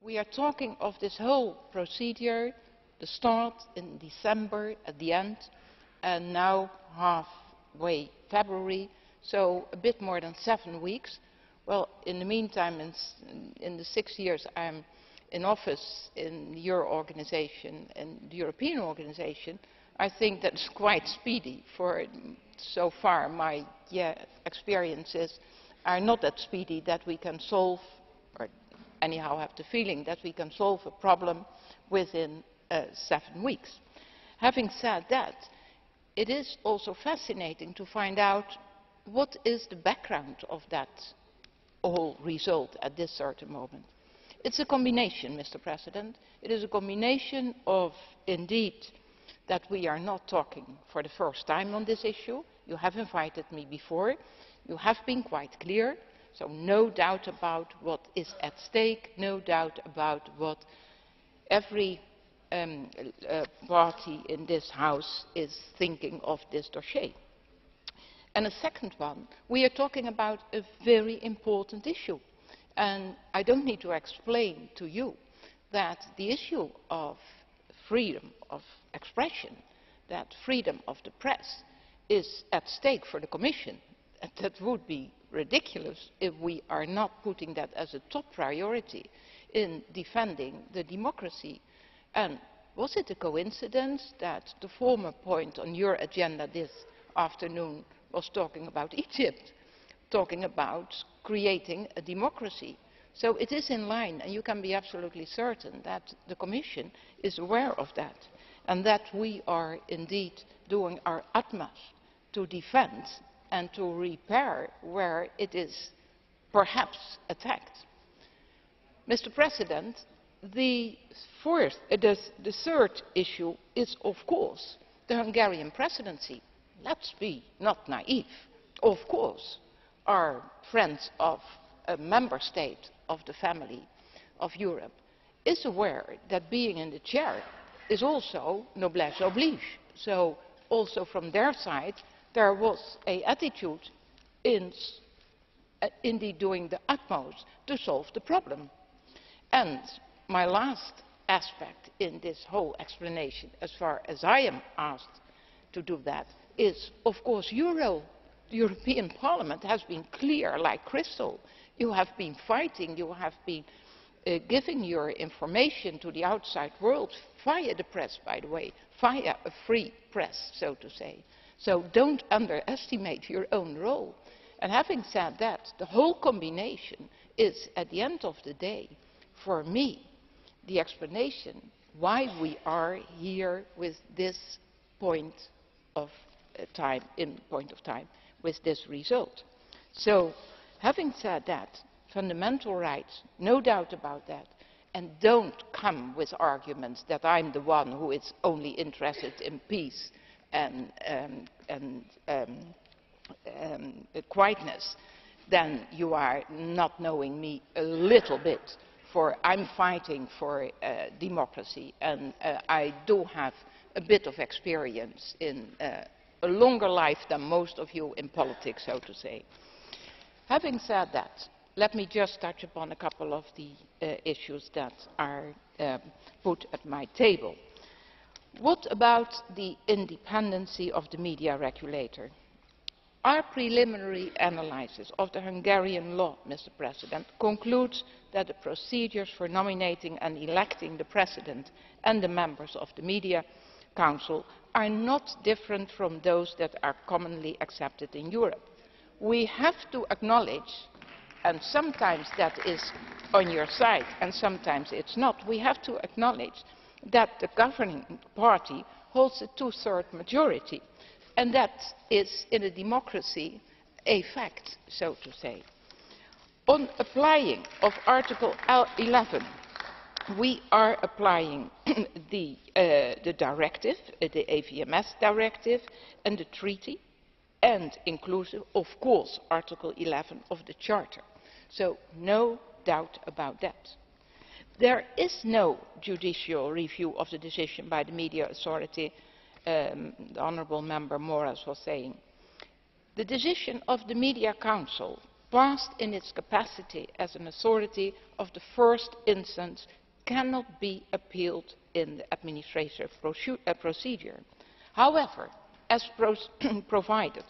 We are talking of this whole procedure, the start in December, at the end, and now halfway February, so a bit more than 7 weeks. Well, in the meantime, in the 6 years I am in office in your organisation and the European organisation, I think that's quite speedy. For so far, my experiences are not that speedy that we can solve, or anyhow have the feeling that we can solve a problem within 7 weeks. Having said that, it is also fascinating to find out what is the background of that whole result at this certain moment. It's a combination, Mr. President. It is a combination of, indeed, that we are not talking for the first time on this issue. You have invited me before. You have been quite clear. So no doubt about what is at stake, no doubt about what every party in this House is thinking of this dossier. And a second one, we are talking about a very important issue. And I don't need to explain to you that the issue of freedom of expression, that freedom of the press, is at stake for the Commission. And that would be ridiculous if we are not putting that as a top priority in defending the democracy. And was it a coincidence that the former point on your agenda this afternoon was talking about Egypt, talking about creating a democracy? So it is in line, and you can be absolutely certain that the Commission is aware of that, and that we are indeed doing our utmost to defend and to repair where it is perhaps attacked. Mr. President, the third issue is, of course, the Hungarian presidency. Let's be not naive. Of course, our friends of a member state of the family of Europe is aware that being in the chair is also noblesse oblige. So also from their side there was an attitude in indeed doing the utmost to solve the problem. And my last aspect in this whole explanation, as far as I am asked to do that, is of course your role. The European Parliament has been clear like crystal. You have been fighting, you have been giving your information to the outside world via the press, by the way, via a free press, so to say. So don't underestimate your own role. And having said that, the whole combination is, at the end of the day, for me, the explanation why we are here with this point of time, with this result. So, having said that, fundamental rights, no doubt about that, and don't come with arguments that I'm the one who is only interested in peace and quietness, then you are not knowing me a little bit, for I'm fighting for democracy, and I do have a bit of experience in a longer life than most of you in politics, so to say. Having said that, let me just touch upon a couple of the issues that are put at my table. What about the independency of the media regulator? Our preliminary analysis of the Hungarian law, Mr. President, concludes that the procedures for nominating and electing the President and the members of the Media Council are not different from those that are commonly accepted in Europe. We have to acknowledge, and sometimes that is on your side and sometimes it's not, we have to acknowledge that the governing party holds a two-thirds majority, and that is in a democracy a fact, so to say. On applying of Article 11, we are applying the directive, the AVMS directive and the treaty, and inclusive, of course, Article 11 of the Charter. So no doubt about that. There is no judicial review of the decision by the media authority, the Honourable Member Moraes was saying. The decision of the Media Council passed in its capacity as an authority of the first instance, cannot be appealed in the administrative procedure. However, as provided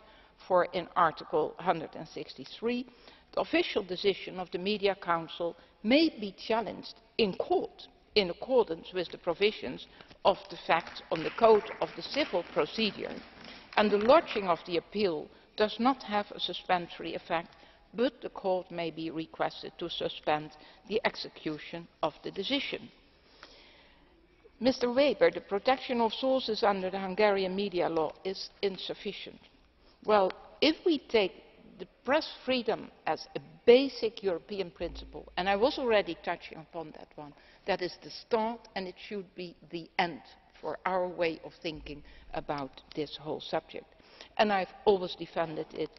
for in Article 163, the official decision of the Media Council may be challenged in court in accordance with the provisions of the Facts on the Code of the Civil Procedure, and the lodging of the appeal does not have a suspensory effect, but the court may be requested to suspend the execution of the decision. Mr. Weber, the protection of sources under the Hungarian media law is insufficient. Well, if we take the press freedom as a basic European principle, and I was already touching upon that one, that is the start and it should be the end for our way of thinking about this whole subject. And I've always defended it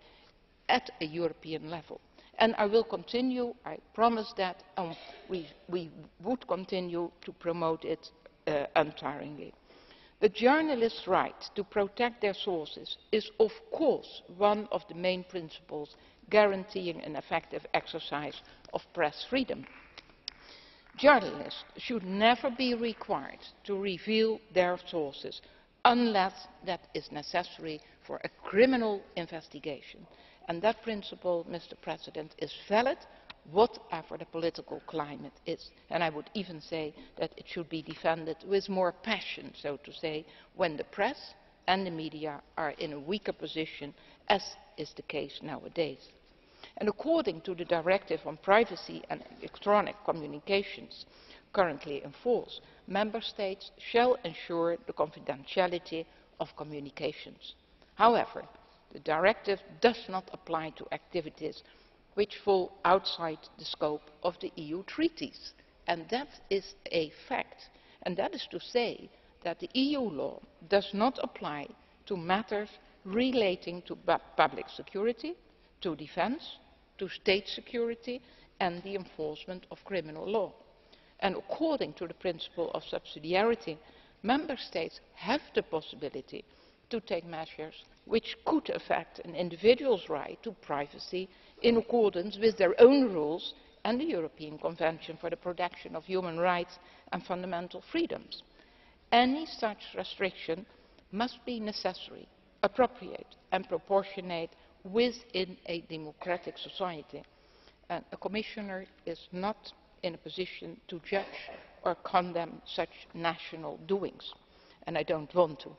at a European level. And I will continue, I promise that, we would continue to promote it untiringly. The journalist's right to protect their sources is of course one of the main principles guaranteeing an effective exercise of press freedom. Journalists should never be required to reveal their sources unless that is necessary for a criminal investigation. And that principle, Mr. President, is valid whatever the political climate is. And I would even say that it should be defended with more passion, so to say, when the press and the media are in a weaker position, as is the case nowadays. And according to the Directive on Privacy and Electronic Communications currently in force, Member States shall ensure the confidentiality of communications. However, the directive does not apply to activities which fall outside the scope of the EU treaties. And that is a fact. And that is to say that the EU law does not apply to matters relating to public security, to defence, to state security and the enforcement of criminal law. And according to the principle of subsidiarity, Member States have the possibility to take measures which could affect an individual's right to privacy in accordance with their own rules and the European Convention for the Protection of Human Rights and Fundamental Freedoms. Any such restriction must be necessary, appropriate and proportionate within a democratic society. And a commissioner is not in a position to judge or condemn such national doings, and I don't want to.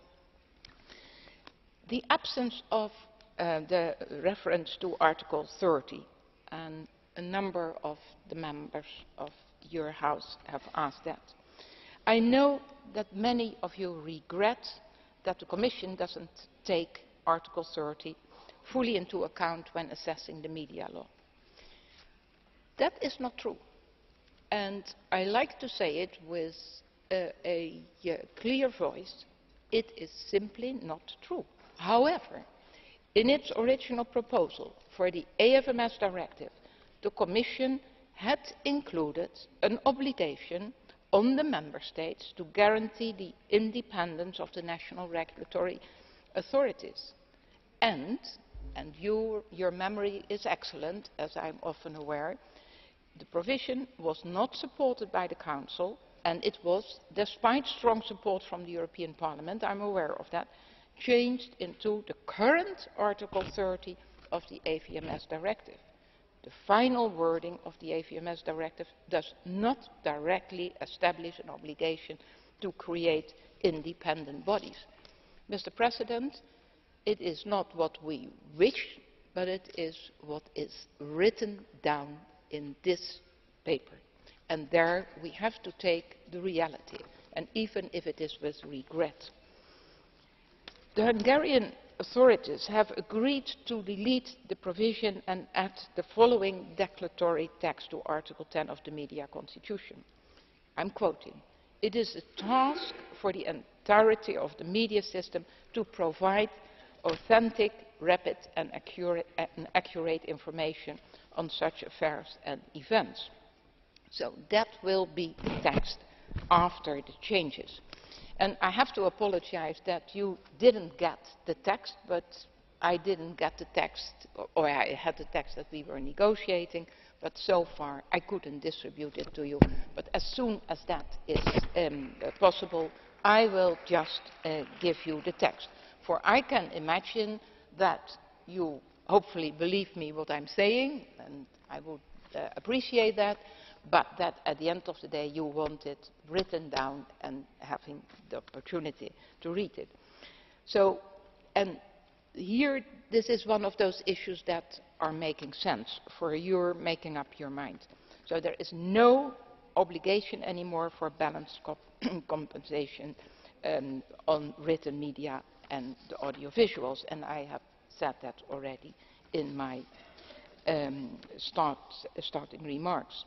The absence of the reference to Article 30, and a number of the members of your House have asked that. I know that many of you regret that the Commission doesn't take Article 30 fully into account when assessing the media law. That is not true. And I like to say it with a clear voice. It is simply not true. However, in its original proposal for the AFMS directive, the Commission had included an obligation on the Member States to guarantee the independence of the national regulatory authorities. And your memory is excellent, as I am often aware, the provision was not supported by the Council, and it was, despite strong support from the European Parliament, I am aware of that, changed into the current Article 30 of the AVMS directive. The final wording of the AVMS directive does not directly establish an obligation to create independent bodies. Mr. President, it is not what we wish, but it is what is written down in this paper. And there we have to take the reality, and even if it is with regret. The Hungarian authorities have agreed to delete the provision and add the following declaratory text to Article 10 of the Media Constitution. I am quoting, "It is a task for the entirety of the media system to provide authentic, rapid and accurate information on such affairs and events." So that will be the text after the changes. And I have to apologize that you didn't get the text, but I didn't get the text, or I had the text that we were negotiating, but so far I couldn't distribute it to you. But as soon as that is possible, I will just give you the text. For I can imagine that you hopefully believe me what I'm saying, and I would appreciate that, but that at the end of the day you want it written down and having the opportunity to read it. So, and here this is one of those issues that are making sense for your making up your mind. So there is no obligation anymore for balanced compensation on written media and the audiovisuals, and I have said that already in my starting remarks.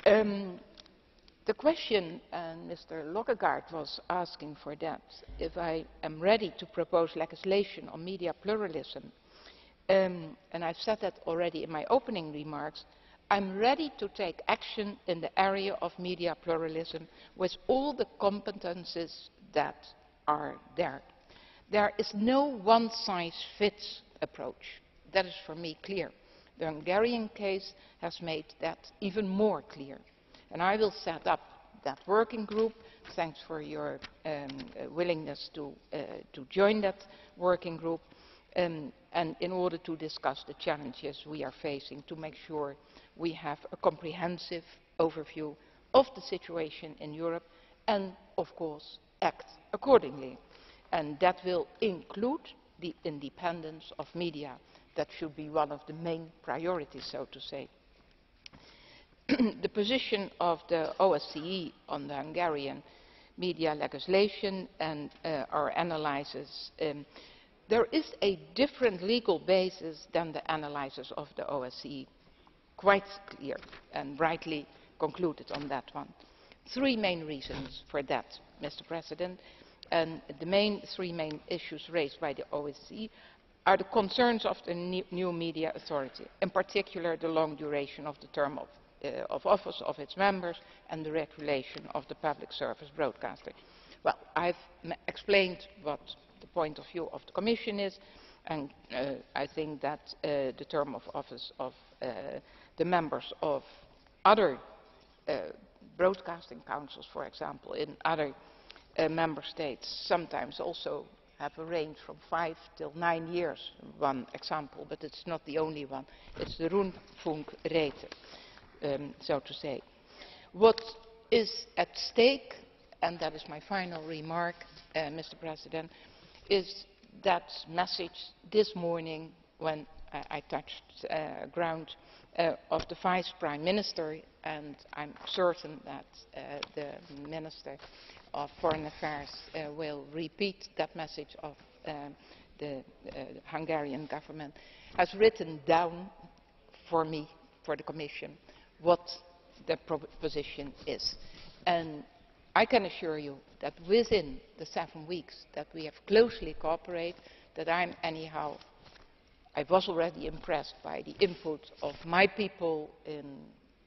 The question, and Mr. Lokkegaard was asking for that, if I am ready to propose legislation on media pluralism, and I've said that already in my opening remarks. I'm ready to take action in the area of media pluralism with all the competences that are there. There is no one-size-fits approach. That is for me clear. The Hungarian case has made that even more clear. And I will set up that working group. Thanks for your willingness to join that working group. And in order to discuss the challenges we are facing, to make sure we have a comprehensive overview of the situation in Europe and, of course, act accordingly. And that will include the independence of media. That should be one of the main priorities, so to say. The position of the OSCE on the Hungarian media legislation and our analysis, there is a different legal basis than the analysis of the OSCE. Quite clear and rightly concluded on that one. Three main reasons for that, Mr. President, and the three main issues raised by the OSCE are the concerns of the new media authority, in particular the long duration of the term of office of its members and the regulation of the public service broadcaster. Well, I've explained what the point of view of the Commission is, and I think that the term of office of the members of other broadcasting councils, for example, in other member states, sometimes also have a range from 5 till 9 years, one example, but it's not the only one. It's the Rundfunkrate, so to say. What is at stake, and that is my final remark, Mr. President, is that message this morning when I touched ground of the Vice Prime Minister, and I'm certain that the Minister of Foreign Affairs will repeat that message of the Hungarian government, has written down for me, for the Commission, what the position is. And I can assure you that within the 7 weeks that we have closely cooperated, that I was already impressed by the input of my people in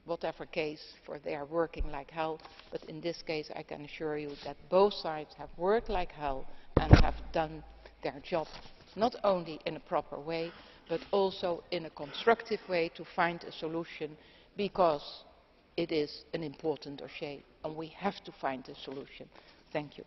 whatever case, for they are working like hell. But in this case, I can assure you that both sides have worked like hell and have done their job, not only in a proper way, but also in a constructive way to find a solution, because it is an important dossier and we have to find a solution. Thank you.